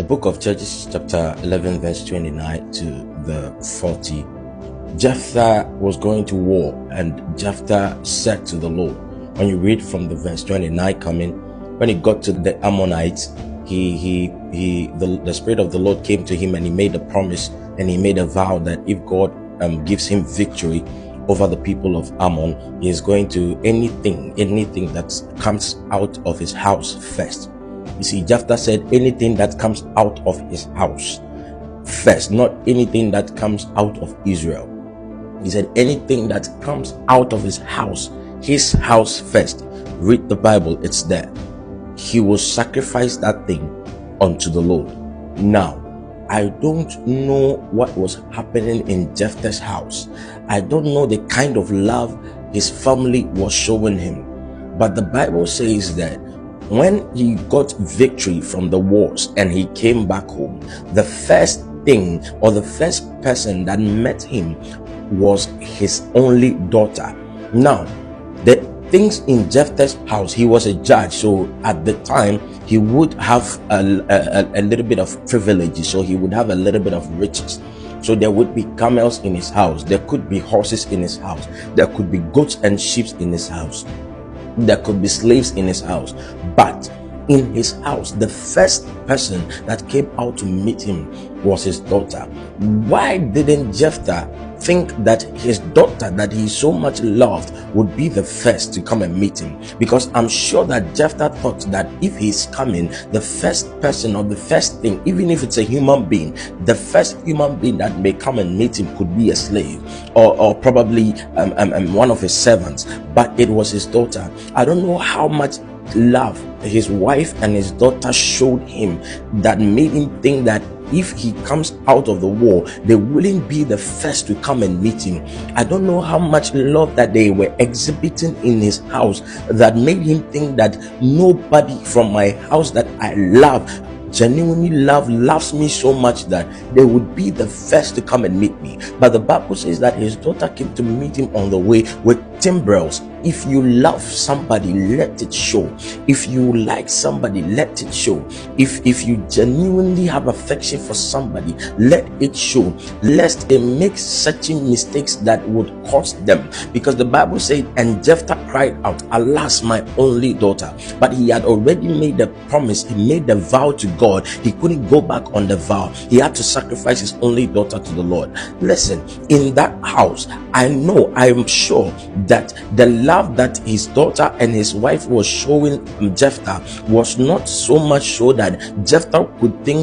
The book of Judges, chapter 11, verse 29 to the 40. Jephthah was going to war, and Jephthah said to the Lord, when you read from the verse 29 coming, when he got to the Ammonites, the Spirit of the Lord came to him and he made a promise and he made a vow that if God gives him victory over the people of Ammon, he is going to anything that comes out of his house first. You see, Jephthah said anything that comes out of his house first, not anything that comes out of Israel. He said anything that comes out of his house first. Read the Bible, it's there. He will sacrifice that thing unto the Lord. Now, I don't know what was happening in Jephthah's house. I don't know the kind of love his family was showing him. But the Bible says that when he got victory from the wars and he came back home, the first thing or the first person that met him was his only daughter. Now, the things in Jephthah's house, he was a judge, so at the time he would have a little bit of privileges, so he would have a little bit of riches. So there would be camels in his house, there could be horses in his house, there could be goats and sheep in his house, there could be slaves in his house. But in his house, the first person that came out to meet him was his daughter. Why didn't Jephthah think that his daughter that he so much loved would be the first to come and meet him? Because I'm sure that Jephthah thought that if he's coming, the first person or the first thing, even if it's a human being, the first human being that may come and meet him could be a slave or probably one of his servants. But it was his daughter. I don't know how much love his wife and his daughter showed him that made him think that if he comes out of the war, they wouldn't be the first to come and meet him. I don't know how much love that they were exhibiting in his house that made him think that nobody from my house that I love, genuinely loves me so much that they would be the first to come and meet me. But the Bible says that his daughter came to meet him on the way with timbrels. If you love somebody, let it show. If you like somebody, let it show. If you genuinely have affection for somebody, let it show, lest they make certain mistakes that would cost them. Because the Bible said, and Jephthah cried out, alas, my only daughter. But he had already made the promise, he made the vow to God. He couldn't go back on the vow. He had to sacrifice his only daughter to the Lord. Listen, in that house, I am sure that the love that his daughter and his wife was showing Jephthah was not so much so that Jephthah could think